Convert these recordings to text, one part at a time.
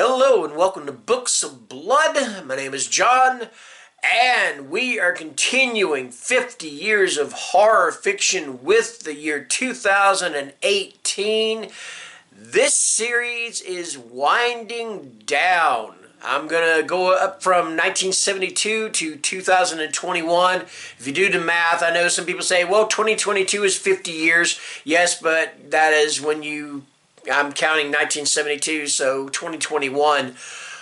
Hello and welcome to Books of Blood. My name is John, and we are continuing 50 years of horror fiction with the year 2018. This series is winding down. I'm going to go up from 1972 to 2021. If you do the math, I know some people say, well, 2022 is 50 years. Yes, but that is when I'm counting 1972, so 2021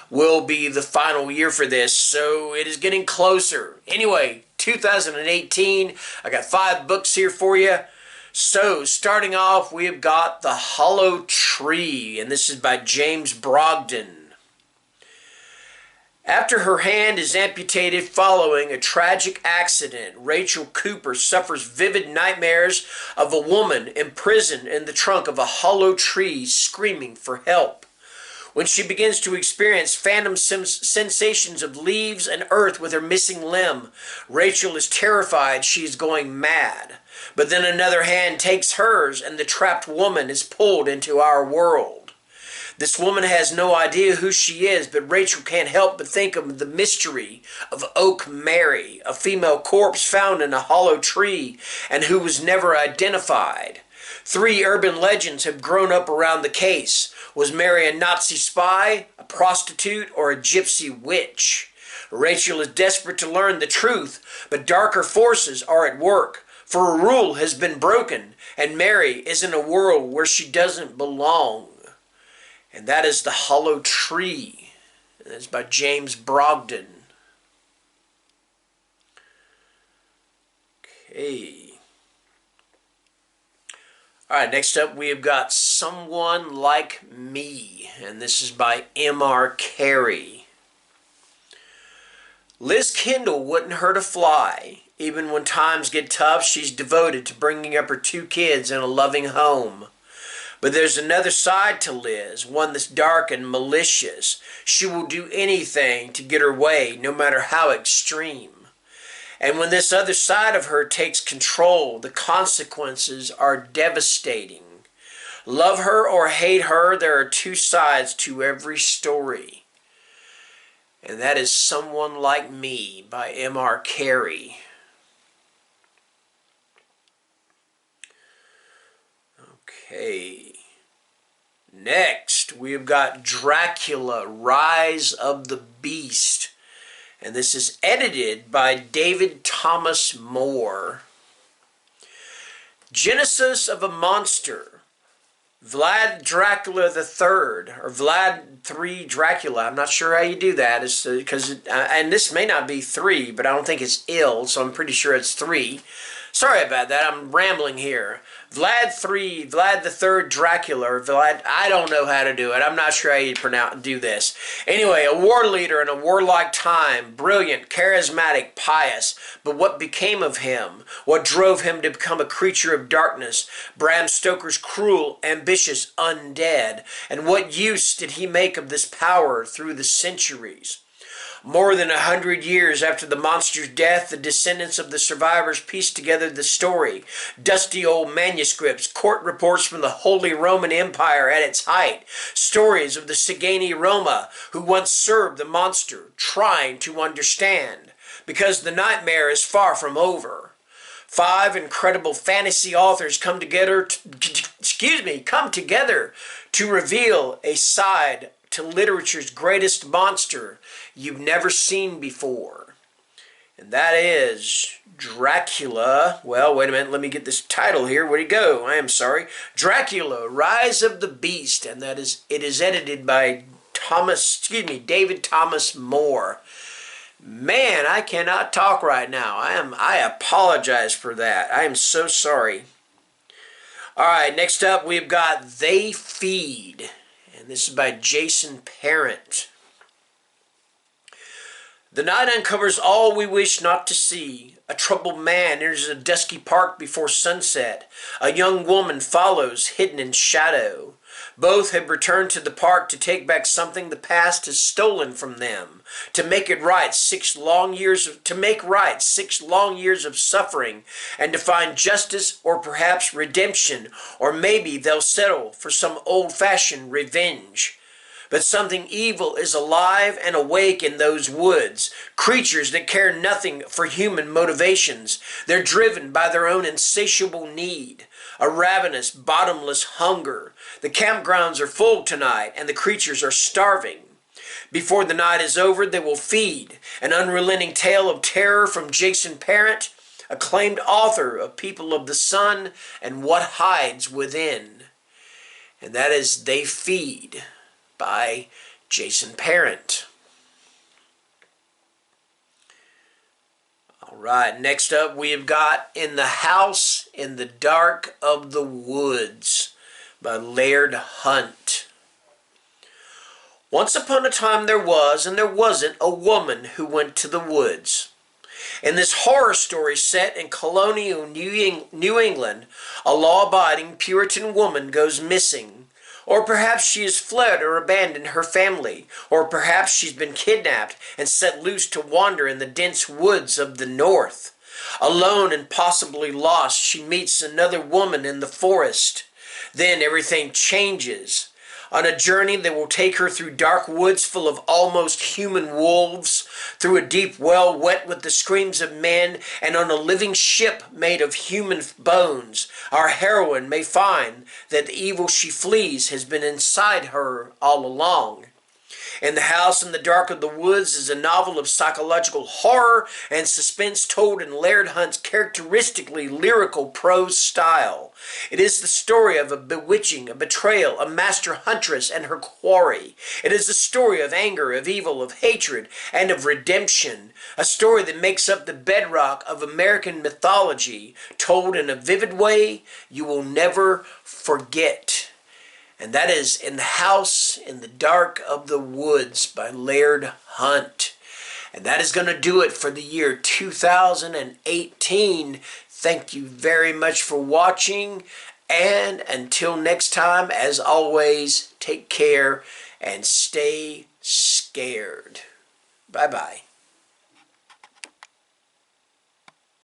will be the final year for this, so it is getting closer. Anyway, 2018, I got 5 books here for you. So, starting off, we have got The Hollow Tree, and this is by James Brogden. After her hand is amputated following a tragic accident, Rachel Cooper suffers vivid nightmares of a woman imprisoned in the trunk of a hollow tree screaming for help. When she begins to experience phantom sensations of leaves and earth with her missing limb, Rachel is terrified she is going mad. But then another hand takes hers and the trapped woman is pulled into our world. This woman has no idea who she is, but Rachel can't help but think of the mystery of Oak Mary, a female corpse found in a hollow tree and who was never identified. 3 urban legends have grown up around the case. Was Mary a Nazi spy, a prostitute, or a gypsy witch? Rachel is desperate to learn the truth, but darker forces are at work, for a rule has been broken, and Mary is in a world where she doesn't belong. And that is The Hollow Tree. And it's by James Brogden. Okay. Alright, next up we have got Someone Like Me. And this is by M.R. Carey. Liz Kendall wouldn't hurt a fly. Even when times get tough, she's devoted to bringing up her 2 kids in a loving home. But there's another side to Liz, one that's dark and malicious. She will do anything to get her way, no matter how extreme. And when this other side of her takes control, the consequences are devastating. Love her or hate her, there are 2 sides to every story. And that is Someone Like Me by M.R. Carey. Okay. Next, we have got Dracula, Rise of the Beast. And this is edited by David Thomas Moore. Genesis of a Monster. Vlad Dracula III, or Vlad III Dracula. I'm not sure how you do that. It's because and this may not be 3, but I don't think it's ill, so I'm pretty sure it's 3. Sorry about that. I'm rambling here. Vlad the Third Dracula, or Vlad, I don't know how to do it. I'm not sure how you do this. Anyway, a war leader in a warlike time, brilliant, charismatic, pious. But what became of him? What drove him to become a creature of darkness? Bram Stoker's cruel, ambitious undead. And what use did he make of this power through the centuries? More than 100 years after the monster's death, the descendants of the survivors pieced together the story. Dusty old manuscripts, court reports from the Holy Roman Empire at its height, stories of the Sigani Roma who once served the monster, trying to understand, because the nightmare is far from over. 5 incredible fantasy authors come together to reveal a side to literature's greatest monster you've never seen before. And that is Dracula. Well, wait a minute. Let me get this title here. Where'd it go? I am sorry. Dracula, Rise of the Beast. And it is edited by David Thomas Moore. Man, I cannot talk right now. I apologize for that. I am so sorry. Alright, next up we've got They Feed. And this is by Jason Parent. The night uncovers all we wish not to see. A troubled man enters a dusky park before sunset. A young woman follows, hidden in shadow. Both have returned to the park to take back something the past has stolen from them, to make right 6 long years of suffering, and to find justice or perhaps redemption, or maybe they'll settle for some old-fashioned revenge. But something evil is alive and awake in those woods. Creatures that care nothing for human motivations. They're driven by their own insatiable need. A ravenous, bottomless hunger. The campgrounds are full tonight, and the creatures are starving. Before the night is over, they will feed. An unrelenting tale of terror from Jason Parent, acclaimed author of People of the Sun and What Hides Within. And that is They Feed by Jason Parent. All right, next up we have got In the House in the Dark of the Woods by Laird Hunt. Once upon a time there was and there wasn't a woman who went to the woods. In this horror story set in colonial New England, a law-abiding Puritan woman goes missing. Or perhaps she has fled or abandoned her family. Or perhaps she's been kidnapped and set loose to wander in the dense woods of the north. Alone and possibly lost, she meets another woman in the forest. Then everything changes. On a journey that will take her through dark woods full of almost human wolves, through a deep well wet with the screams of men, and on a living ship made of human bones, our heroine may find that the evil she flees has been inside her all along. In the House in the Dark of the Woods is a novel of psychological horror and suspense told in Laird Hunt's characteristically lyrical prose style. It is the story of a bewitching, a betrayal, a master huntress and her quarry. It is the story of anger, of evil, of hatred, and of redemption. A story that makes up the bedrock of American mythology, told in a vivid way you will never forget. And that is In the House in the Dark of the Woods by Laird Hunt. And that is going to do it for the year 2018. Thank you very much for watching. And until next time, as always, take care and stay scared. Bye-bye.